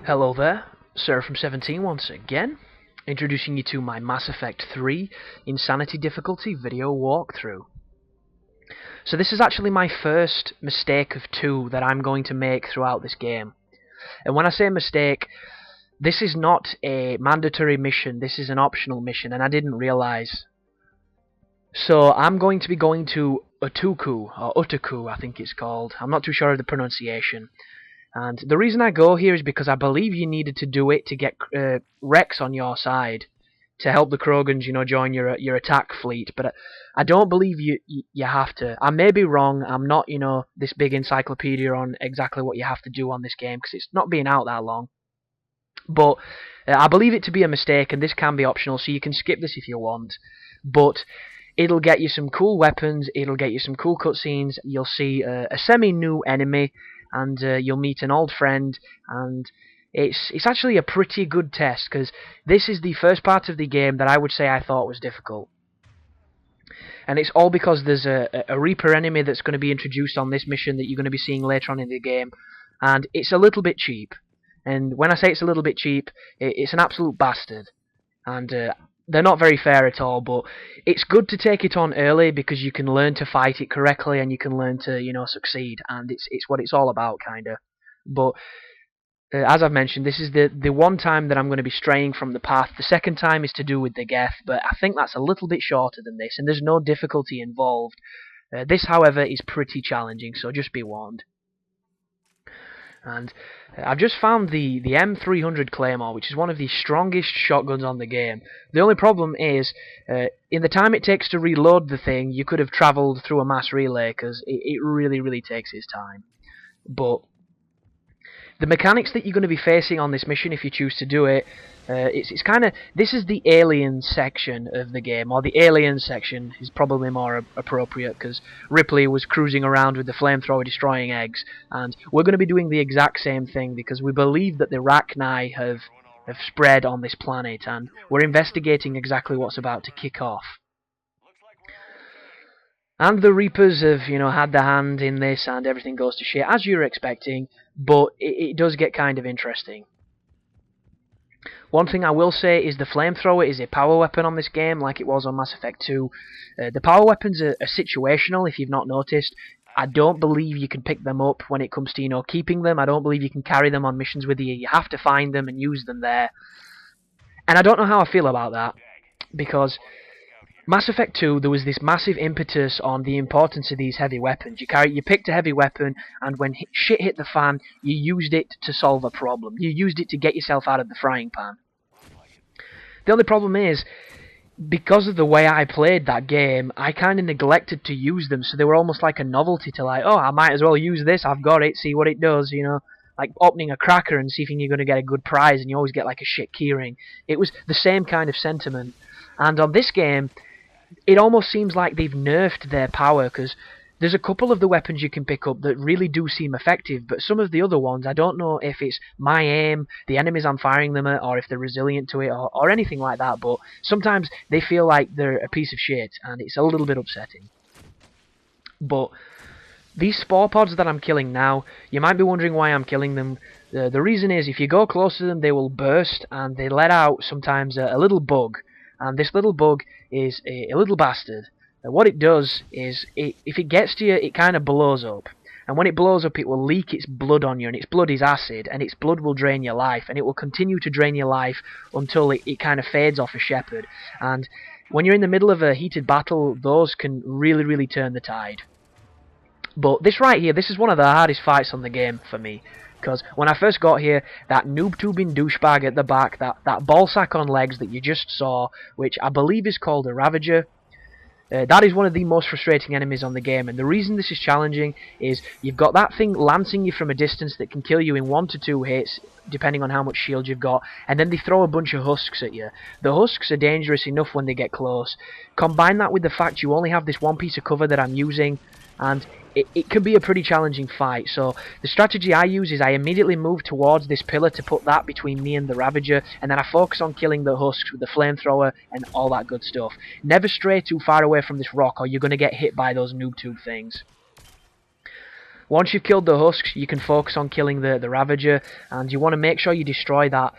Hello there, Sir from 17 once again, introducing you to my Mass Effect 3 Insanity Difficulty video walkthrough. So this is actually my first mistake of 2 that I'm going to make throughout this game. And when I say mistake, this is not a mandatory mission, this is an optional mission, and I didn't realise. So I'm going to be going to Utukku, or Utukku I think it's called, I'm not too sure of the pronunciation. And the reason I go here is because I believe you needed to do it to get Rex on your side, to help the Krogans, join your attack fleet. But I don't believe you have to. I may be wrong. I'm not, this big encyclopedia on exactly what you have to do on this game, because it's not been out that long. But I believe it to be a mistake, and this can be optional, so you can skip this if you want. But it'll get you some cool weapons. It'll get you some cool cutscenes. You'll see a semi-new enemy. And you'll meet an old friend, and it's actually a pretty good test, because this is the first part of the game that I would say I thought was difficult. And it's all because there's a Reaper enemy that's going to be introduced on this mission that you're going to be seeing later on in the game, and it's a little bit cheap. And when I say it's a little bit cheap, it's an absolute bastard. And they're not very fair at all, but it's good to take it on early because you can learn to fight it correctly and you can learn to, succeed, and it's what it's all about, kinda. But as I've mentioned, this is the one time that I'm going to be straying from the path. The second time is to do with the Geth, but I think that's a little bit shorter than this, and there's no difficulty involved. This, however, is pretty challenging, so just be warned. And I've just found the M300 Claymore, which is one of the strongest shotguns on the game. The only problem is, in the time it takes to reload the thing, you could have travelled through a mass relay, because it really, really takes its time. But the mechanics that you're going to be facing on this mission, if you choose to do it, it's kind of... This is the alien section of the game, or the alien section is probably more appropriate, because Ripley was cruising around with the flamethrower destroying eggs, and we're going to be doing the exact same thing, because we believe that the Rachni have spread on this planet, and we're investigating exactly what's about to kick off. And the Reapers have, had their hand in this, and everything goes to shit, as you're expecting, but it does get kind of interesting. One thing I will say is the flamethrower is a power weapon on this game, like it was on Mass Effect 2. The power weapons are situational, if you've not noticed. I don't believe you can pick them up when it comes to, keeping them. I don't believe you can carry them on missions with you. You have to find them and use them there. And I don't know how I feel about that, because Mass Effect 2, there was this massive impetus on the importance of these heavy weapons. You picked a heavy weapon, and when shit hit the fan, you used it to solve a problem. You used it to get yourself out of the frying pan. The only problem is, because of the way I played that game, I kind of neglected to use them, so they were almost like a novelty to oh, I might as well use this, I've got it, see what it does, like opening a cracker and see if you're going to get a good prize, and you always get like a shit keyring. It was the same kind of sentiment. And on this game, it almost seems like they've nerfed their power, because there's a couple of the weapons you can pick up that really do seem effective, but some of the other ones, I don't know if it's my aim, the enemies I'm firing them at, or if they're resilient to it, or anything like that, but sometimes they feel like they're a piece of shit, and it's a little bit upsetting. But these spore pods that I'm killing now, you might be wondering why I'm killing them. The reason is, if you go close to them, they will burst, and they let out sometimes a little bug. And this little bug is a little bastard. What it does is, if it gets to you, it kind of blows up. And when it blows up, it will leak its blood on you, and its blood is acid, and its blood will drain your life, and it will continue to drain your life until it kind of fades off a shepherd. And when you're in the middle of a heated battle, those can really, really turn the tide. But this right here, this is one of the hardest fights on the game for me. Because when I first got here, that noob-tubing douchebag at the back, that ballsack on legs that you just saw, which I believe is called a Ravager, that is one of the most frustrating enemies on the game. And the reason this is challenging is you've got that thing lancing you from a distance that can kill you in 1 to 2 hits, depending on how much shield you've got, and then they throw a bunch of husks at you. The husks are dangerous enough when they get close. Combine that with the fact you only have this one piece of cover that I'm using, and it can be a pretty challenging fight. So the strategy I use is I immediately move towards this pillar to put that between me and the Ravager, and then I focus on killing the husks with the flamethrower and all that good stuff. Never stray too far away from this rock, or you're going to get hit by those noob tube things. Once you've killed the husks, you can focus on killing the Ravager, and you want to make sure you destroy that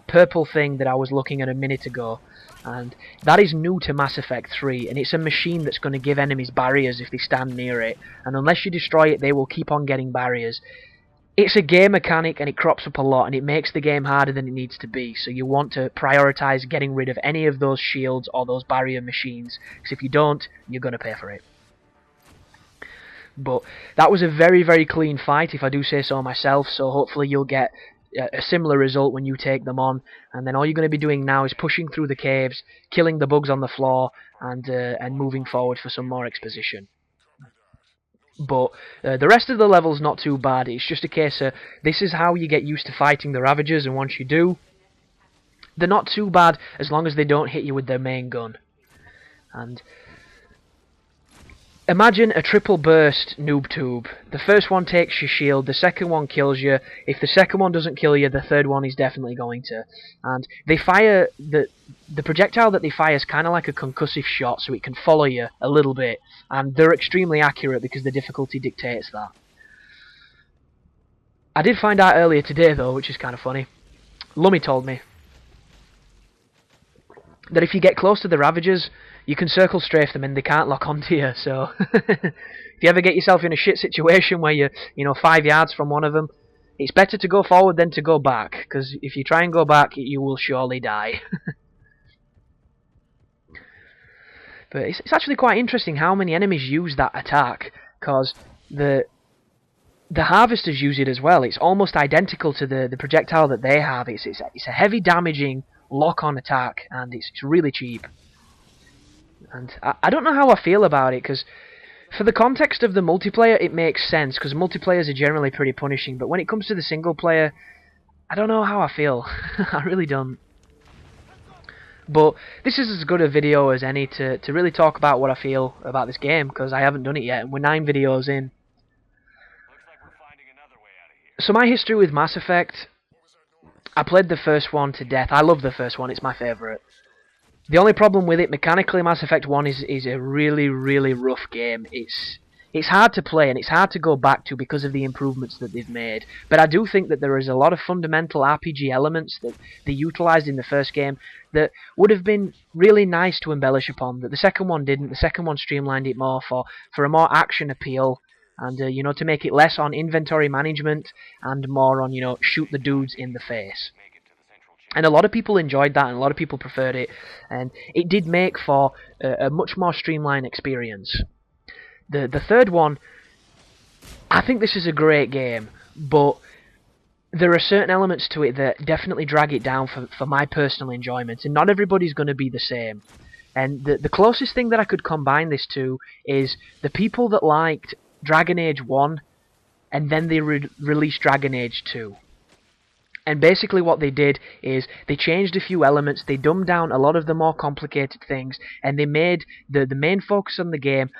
purple thing that I was looking at a minute ago. And that is new to Mass Effect 3, and it's a machine that's going to give enemies barriers if they stand near it, and unless you destroy it, they will keep on getting barriers. It's a game mechanic, and it crops up a lot, and it makes the game harder than it needs to be, so you want to prioritise getting rid of any of those shields or those barrier machines, because if you don't, you're going to pay for it. But that was a very, very clean fight, if I do say so myself, so hopefully you'll get a similar result when you take them on, and then all you're going to be doing now is pushing through the caves, killing the bugs on the floor, and moving forward for some more exposition. But the rest of the level's not too bad. It's just a case of this is how you get used to fighting the Ravagers, and once you do, they're not too bad as long as they don't hit you with their main gun. And imagine a triple burst noob tube. The first one takes your shield, the second one kills you. If the second one doesn't kill you, the third one is definitely going to. And they fire the projectile that they fire is kind of like a concussive shot, so it can follow you a little bit. And they're extremely accurate because the difficulty dictates that. I did find out earlier today though, which is kind of funny. Lummy told me that if you get close to the Ravagers, you can circle strafe them and they can't lock onto you, so if you ever get yourself in a shit situation where you're 5 yards from one of them, it's better to go forward than to go back, because if you try and go back, you will surely die. But it's actually quite interesting how many enemies use that attack, because the Harvesters use it as well. It's almost identical to the projectile that they have. It's a heavy damaging lock-on attack, and it's really cheap. And I don't know how I feel about it, because for the context of the multiplayer it makes sense, because multiplayers are generally pretty punishing, but when it comes to the single player, I don't know how I feel. I really don't. But this is as good a video as any to really talk about what I feel about this game, because I haven't done it yet, and we're 9 videos in. So my history with Mass Effect, I played the first one to death. I love the first one, it's my favourite. The only problem with it, mechanically, Mass Effect 1 is a really, really rough game. It's hard to play and it's hard to go back to because of the improvements that they've made. But I do think that there is a lot of fundamental RPG elements that they utilised in the first game that would have been really nice to embellish upon, that the second one didn't. The second one streamlined it more for a more action appeal, and to make it less on inventory management and more on shoot the dudes in the face. And a lot of people enjoyed that, and a lot of people preferred it, and it did make for a much more streamlined experience. The third one, I think this is a great game, but there are certain elements to it that definitely drag it down for my personal enjoyment, and not everybody's going to be the same. And the closest thing that I could combine this to is the people that liked Dragon Age 1, and then they released Dragon Age 2. And basically what they did is they changed a few elements, they dumbed down a lot of the more complicated things, and they made the main focus on the game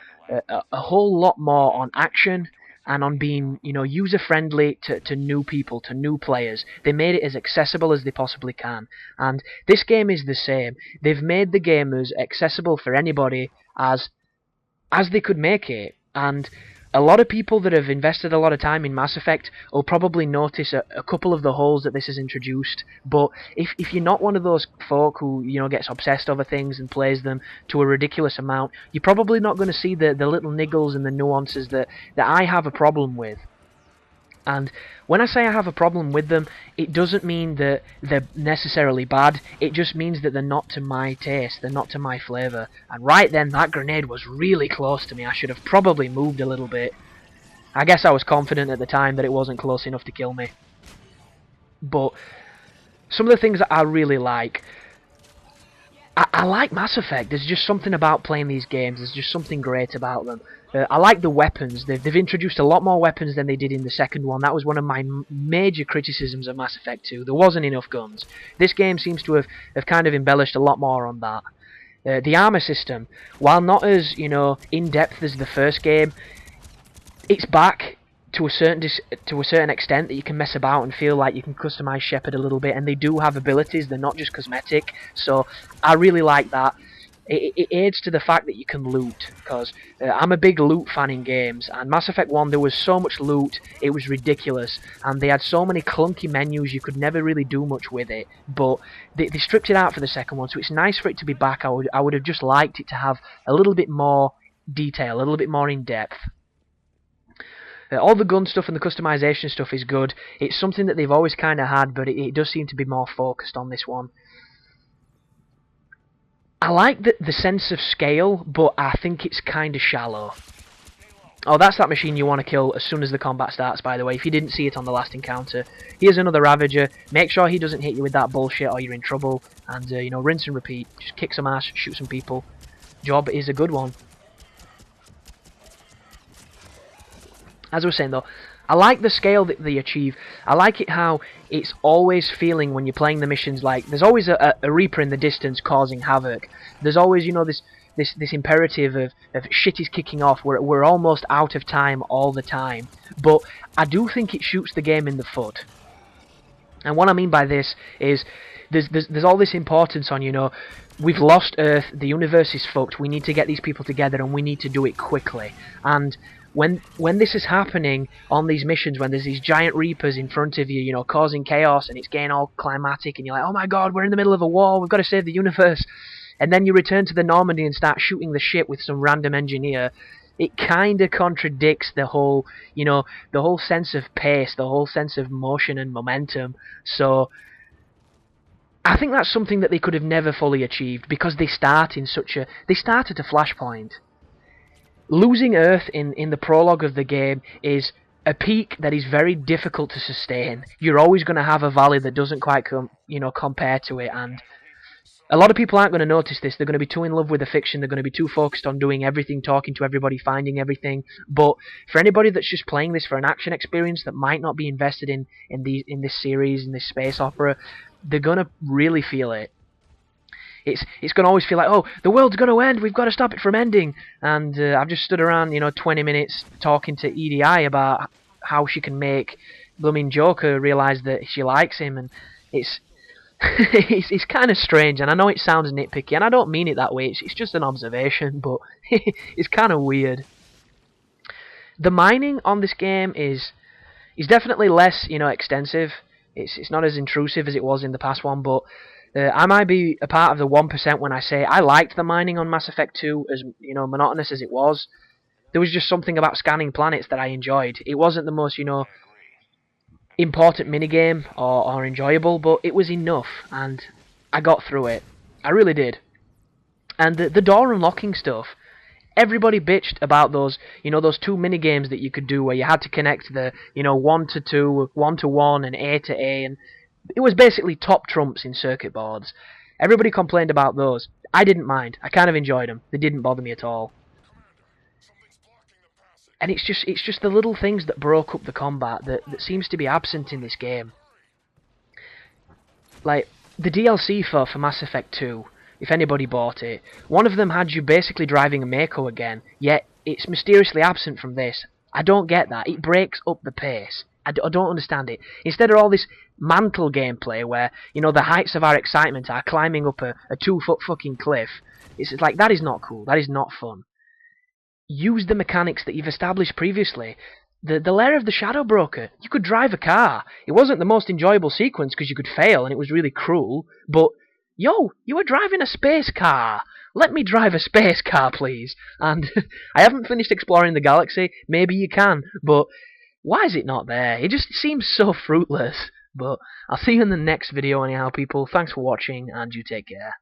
a whole lot more on action and on being user-friendly to new people, to new players. They made it as accessible as they possibly can. And this game is the same. They've made the game as accessible for anybody as they could make it. And a lot of people that have invested a lot of time in Mass Effect will probably notice a couple of the holes that this has introduced, but if you're not one of those folk who gets obsessed over things and plays them to a ridiculous amount, you're probably not going to see the little niggles and the nuances that I have a problem with. And when I say I have a problem with them, it doesn't mean that they're necessarily bad, it just means that they're not to my taste, they're not to my flavour. And right then, that grenade was really close to me. I should have probably moved a little bit. I guess I was confident at the time that it wasn't close enough to kill me. But some of the things that I really like, I like Mass Effect. There's just something about playing these games, there's just something great about them. I like the weapons. They've introduced a lot more weapons than they did in the second one. That was one of my major criticisms of Mass Effect 2. There wasn't enough guns. This game seems to have kind of embellished a lot more on that. The armor system, while not as in-depth as the first game, it's back to a certain extent that you can mess about and feel like you can customize Shepard a little bit, and they do have abilities. They're not just cosmetic, so I really like that. it aids to the fact that you can loot, because I'm a big loot fan in games, and Mass Effect 1 there was so much loot, it was ridiculous, and they had so many clunky menus you could never really do much with it, but they stripped it out for the second one, so it's nice for it to be back. I would have just liked it to have a little bit more detail, a little bit more in depth. All the gun stuff and the customization stuff is good. It's something that they've always kind of had, but it does seem to be more focused on this one. I like the sense of scale, but I think it's kind of shallow. Oh, that's that machine you want to kill as soon as the combat starts, by the way, if you didn't see it on the last encounter. Here's another Ravager. Make sure he doesn't hit you with that bullshit or you're in trouble. And, you know, rinse and repeat. Just kick some ass, shoot some people. Job is a good one. As I was saying, though, I like the scale that they achieve. I like it how it's always feeling when you're playing the missions like there's always a Reaper in the distance causing havoc. There's always, you know, this imperative of shit is kicking off. We're almost out of time all the time. But I do think it shoots the game in the foot. And what I mean by this is there's all this importance on, you know, we've lost Earth, the universe is fucked, we need to get these people together and we need to do it quickly. And when this is happening on these missions, when there's these giant Reapers in front of you, you know, causing chaos and it's getting all climatic and you're like, oh my god, we're in the middle of a war, we've got to save the universe. And then you return to the Normandy and start shooting the shit with some random engineer. It kind of contradicts the whole, you know, the whole sense of pace, the whole sense of motion and momentum. So I think that's something that they could have never fully achieved because they start at a flashpoint. Losing Earth in the prologue of the game is a peak that is very difficult to sustain. You're always going to have a valley that doesn't quite compare to it, and a lot of people aren't going to notice this. They're going to be too in love with the fiction. They're going to be too focused on doing everything, talking to everybody, finding everything. But for anybody that's just playing this for an action experience that might not be invested in this series, in this space opera, they're going to really feel it. It's going to always feel like, oh, the world's going to end, we've got to stop it from ending. And I've just stood around, 20 minutes talking to EDI about how she can make blooming Joker realise that she likes him, and it's it's kind of strange, and I know it sounds nitpicky, and I don't mean it that way, it's just an observation, but it's kind of weird. The mining on this game is definitely less, extensive. It's not as intrusive as it was in the past one, but I might be a part of the 1% when I say I liked the mining on Mass Effect 2, as monotonous as it was. There was just something about scanning planets that I enjoyed. It wasn't the most, important minigame or enjoyable, but it was enough, and I got through it. I really did. And the door unlocking stuff, everybody bitched about those, those two minigames that you could do where you had to connect the, 1 to 2, 1 to 1, and A to A, and it was basically top trumps in circuit boards. Everybody complained about those. I didn't mind. I kind of enjoyed them. They didn't bother me at all. And it's just the little things that broke up the combat that seems to be absent in this game. Like, the DLC for Mass Effect 2, if anybody bought it, one of them had you basically driving a Mako again, yet it's mysteriously absent from this. I don't get that. It breaks up the pace. I don't understand it. Instead of all this mantle gameplay where, the heights of our excitement are climbing up a 2-foot fucking cliff, it's like, that is not cool. That is not fun. Use the mechanics that you've established previously. The lair of the Shadow Broker, you could drive a car. It wasn't the most enjoyable sequence because you could fail and it was really cruel, but, yo, you were driving a space car. Let me drive a space car, please. And I haven't finished exploring the galaxy. Maybe you can, but why is it not there? It just seems so fruitless. But I'll see you in the next video anyhow, people. Thanks for watching, and you take care.